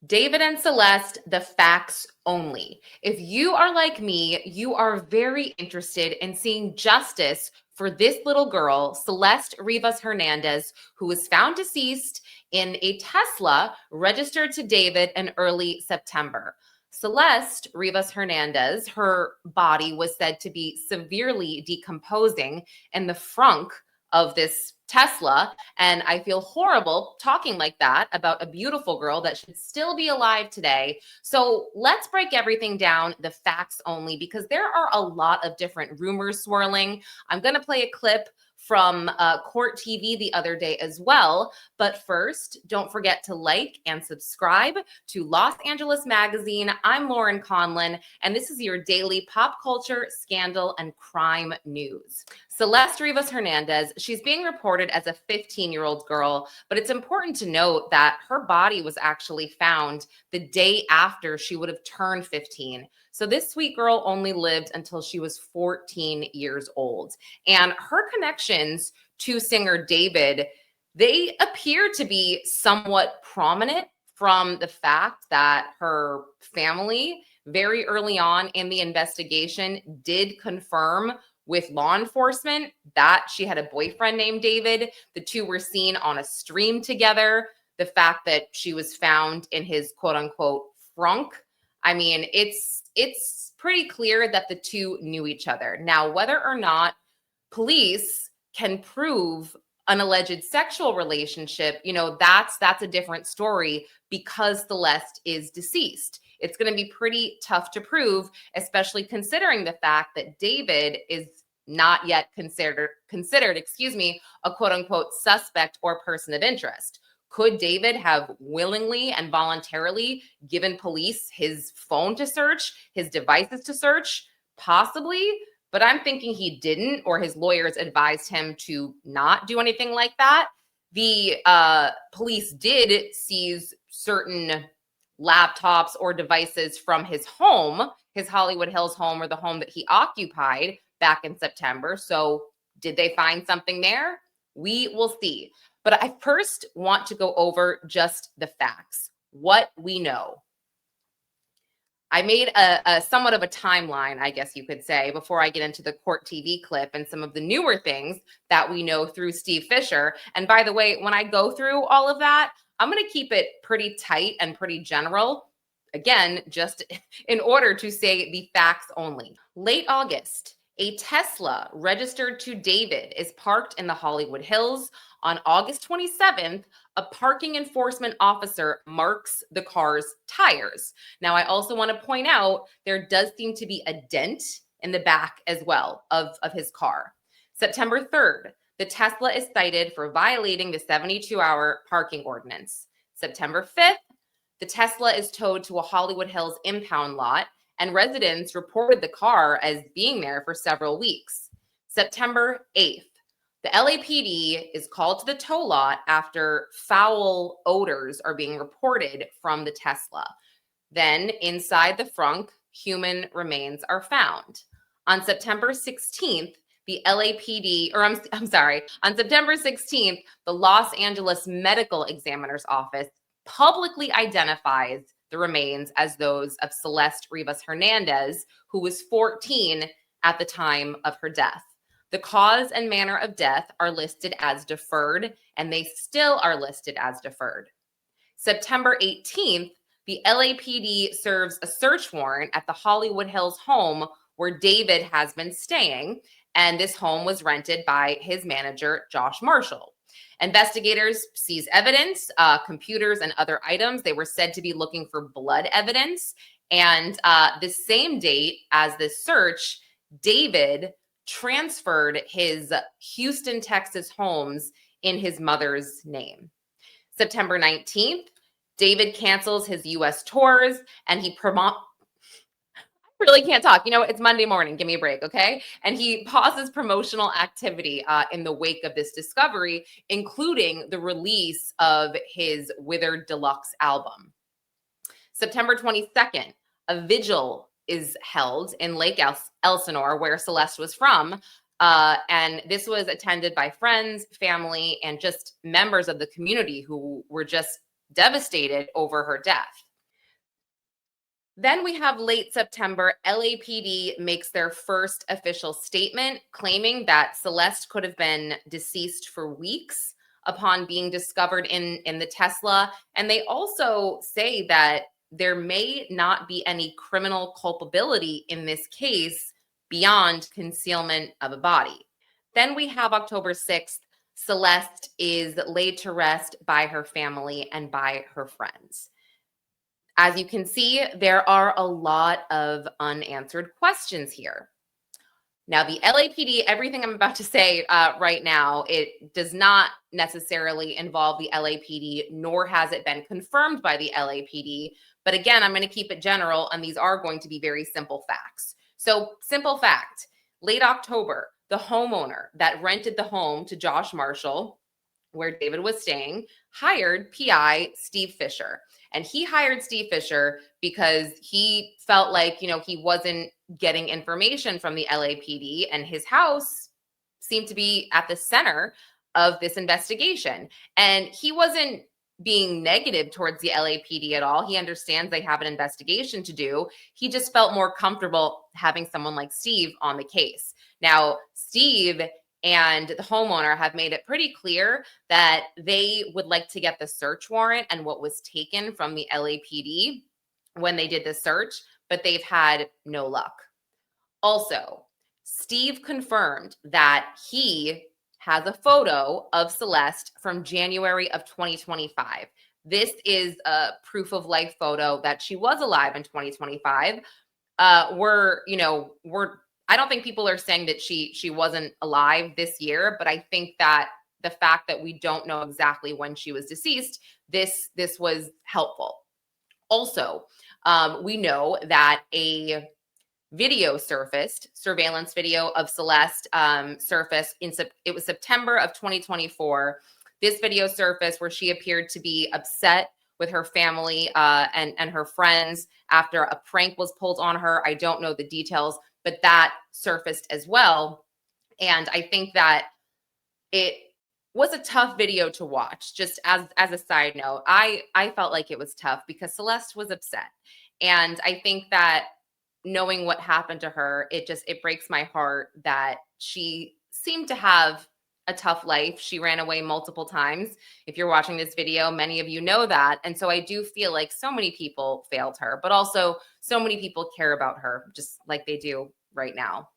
David and Celeste, the facts only. If you are like me, you are very interested in seeing justice for this little girl, Celeste Rivas Hernandez, who was found deceased in a Tesla registered to David in early September. Celeste Rivas Hernandez, her body was said to be severely decomposing in the frunk of this Tesla. And I feel horrible talking like that about a beautiful girl that should still be alive today. So let's break everything down, the facts only, because there are a lot of different rumors swirling. I'm going to play a clip from Court TV the other day as well. But first, don't forget to like and subscribe to Los Angeles Magazine. I'm Lauren Conlin, and this is your daily pop culture, scandal, and crime news. Celeste Rivas Hernandez, she's being reported as a 15-year-old girl, but it's important to note that her body was actually found the day after she would have turned 15. So this sweet girl only lived until she was 14 years old. And her connections to singer David, they appear to be somewhat prominent from the fact that her family very early on in the investigation did confirm with law enforcement that she had a boyfriend named David. The two were seen on a stream together. The fact that she was found in his quote unquote frunk. I mean, it's pretty clear that the two knew each other. Now, whether or not police can prove an alleged sexual relationship, that's a different story because Celeste is deceased. It's going to be pretty tough to prove, especially considering the fact that David is not yet considered, a quote unquote suspect or person of interest. Could David have willingly and voluntarily given police his phone to search, his devices to search? Possibly, but I'm thinking he didn't, or his lawyers advised him to not do anything like that. The police did seize certain laptops or devices from his home, his Hollywood Hills home, or the home that he occupied back in September. So did they find something there? We will see. But I first want to go over just the facts, what we know. I made a somewhat of a timeline, I guess you could say, before I get into the Court TV clip and some of the newer things that we know through Steve Fisher. And by the way, when I go through all of that, I'm going to keep it pretty tight and pretty general. Again, just in order to say the facts only. Late August, a Tesla registered to David is parked in the Hollywood Hills. On August 27th, a parking enforcement officer marks the car's tires. Now, I also want to point out there does seem to be a dent in the back as well of his car. September 3rd, the Tesla is cited for violating the 72-hour parking ordinance. September 5th, the Tesla is towed to a Hollywood Hills impound lot, and residents reported the car as being there for several weeks. September 8th, the LAPD is called to the tow lot after foul odors are being reported from the Tesla. Then, inside the frunk, human remains are found. On September 16th, the LAPD, or I'm sorry, on September 16th, the Los Angeles Medical Examiner's Office publicly identifies the remains as those of Celeste Rivas Hernandez, who was 14 at the time of her death. The cause and manner of death are listed as deferred, and they still are listed as deferred. September 18th, the LAPD serves a search warrant at the Hollywood Hills home where David has been staying, and this home was rented by his manager, Josh Marshall. Investigators seize evidence, computers, and other items. They were said to be looking for blood evidence. And the same date as this search, David transferred his Houston, Texas homes in his mother's name. September 19th, David cancels his U.S. tours and he really can't talk. It's Monday morning. Give me a break, okay? And he pauses promotional activity in the wake of this discovery, including the release of his Withered Deluxe album. September 22nd, a vigil is held in Lake Elsinore, where Celeste was from. And this was attended by friends, family, and just members of the community who were just devastated over her death. Then we have late September, LAPD makes their first official statement claiming that Celeste could have been deceased for weeks upon being discovered in the Tesla. And they also say that there may not be any criminal culpability in this case beyond concealment of a body. Then we have October 6th. Celeste is laid to rest by her family and by her friends. As you can see, there are a lot of unanswered questions here. Now, the LAPD, everything I'm about to say right now, it does not necessarily involve the LAPD, nor has it been confirmed by the LAPD. But again, I'm going to keep it general, and these are going to be very simple facts. So, simple fact, late October, the homeowner that rented the home to Josh Marshall, where David was staying, hired PI Steve Fisher. And he hired Steve Fisher because he felt like, he wasn't getting information from the LAPD, and his house seemed to be at the center of this investigation. And he wasn't being negative towards the LAPD at all. He understands they have an investigation to do. He just felt more comfortable having someone like Steve on the case. Now, Steve and the homeowner have made it pretty clear that they would like to get the search warrant and what was taken from the LAPD when they did the search, but they've had no luck. Also, Steve confirmed that he has a photo of Celeste from January of 2025. This is a proof of life photo that she was alive in 2025. I don't think people are saying that she wasn't alive this year, but I think that the fact that we don't know exactly when she was deceased, this was helpful. Also, we know that a video surfaced, surveillance video of Celeste surfaced it was September of 2024. This video surfaced where she appeared to be upset with her family and her friends after a prank was pulled on her. I don't know the details, but that surfaced as well. And I think that it was a tough video to watch. Just as a side note, I felt like it was tough because Celeste was upset. And I think that knowing what happened to her, it breaks my heart that she seemed to have a tough life. She ran away multiple times. If you're watching this video, many of you know that. And so I do feel like so many people failed her, but also so many people care about her, just like they do right now.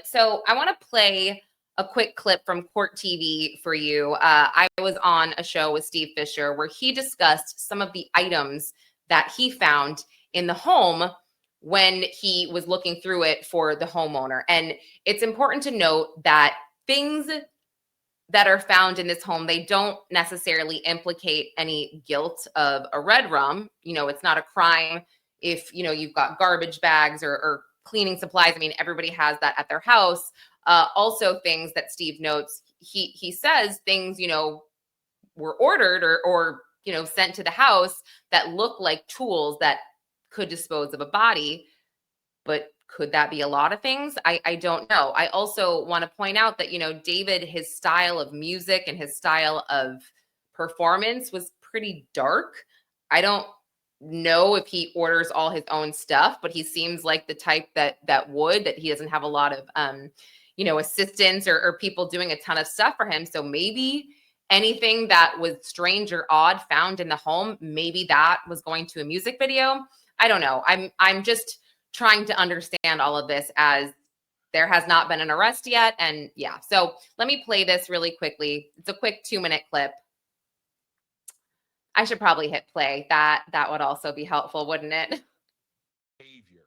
So I want to play a quick clip from Court TV for you. I was on a show with Steve Fisher where he discussed some of the items that he found in the home when he was looking through it for the homeowner. And it's important to note that things that are found in this home, they don't necessarily implicate any guilt of a red rum. It's not a crime if, you've got garbage bags or cleaning supplies. I mean, everybody has that at their house. Also things that Steve notes, he says things, were ordered or sent to the house that look like tools that could dispose of a body, but could that be a lot of things? I don't know. I also want to point out that, David, his style of music and his style of performance was pretty dark. I don't know if he orders all his own stuff, but he seems like the type that he doesn't have a lot of, assistants or people doing a ton of stuff for him. So maybe anything that was strange or odd found in the home, maybe that was going to a music video. I don't know. I'm just trying to understand all of this as there has not been an arrest yet. And yeah, so let me play this really quickly. It's a quick 2-minute clip. I should probably hit play. That would also be helpful, wouldn't it? Behavior.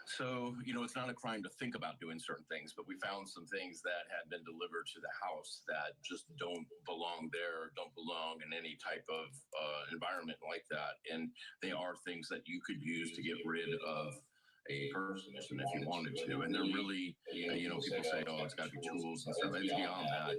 So, it's not a crime to think about doing certain things, but we found some things that had been delivered to the house that just don't belong there, don't belong in any type of environment like that. And they are things that you could use to get rid of a person if you wanted to. And they're really, people say, oh, it's got to be tools and stuff. It's beyond that.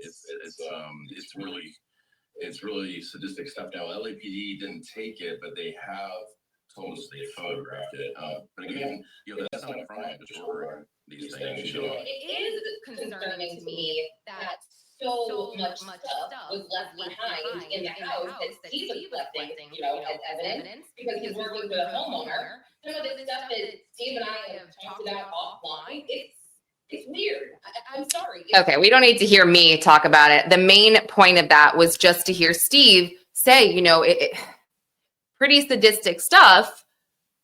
It's really sadistic stuff. Now, LAPD didn't take it, but they have told us they photographed it. But again, that's not a crime, just ordering these things. It is concerning to me that so much stuff was left behind in the house that Steve was collecting, as evidence, because he's working for the homeowner. Some of this stuff that Steve and I have talked about offline, it's weird. I'm sorry. Okay, we don't need to hear me talk about it. The main point of that was just to hear Steve say, pretty sadistic stuff,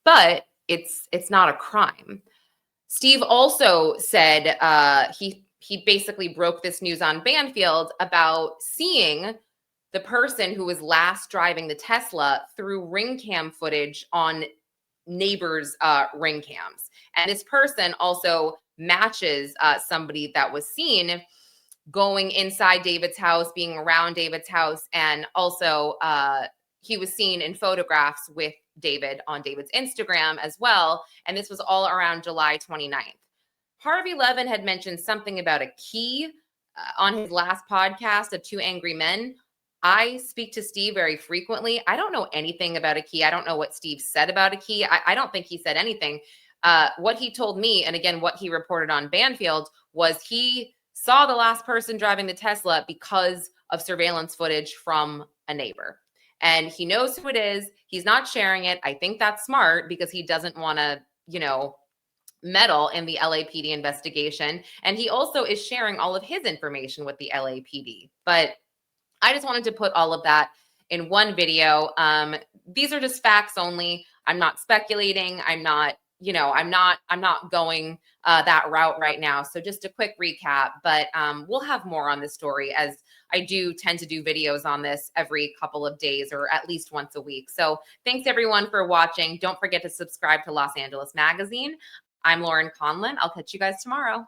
but it's not a crime. Steve also said he basically broke this news on Banfield about seeing the person who was last driving the Tesla through ring cam footage on neighbors' ring cams. And this person also matches somebody that was seen going inside David's house, being around David's house, and also he was seen in photographs with David on David's Instagram as well. And this was all around July 29th. Harvey Levin had mentioned something about a key on his last podcast of Two Angry Men. I speak to Steve very frequently. I don't know anything about a key. I don't know what Steve said about a key. I don't think he said anything. What he told me, and again, what he reported on Banfield, was he saw the last person driving the Tesla because of surveillance footage from a neighbor. And he knows who it is. He's not sharing it. I think that's smart because he doesn't want to, meddle in the LAPD investigation. And he also is sharing all of his information with the LAPD. But I just wanted to put all of that in one video. These are just facts only. I'm not speculating. I'm not going that route right now. So just a quick recap, but we'll have more on this story, as I do tend to do videos on this every couple of days or at least once a week. So thanks everyone for watching. Don't forget to subscribe to Los Angeles Magazine. I'm Lauren Conlon. I'll catch you guys tomorrow.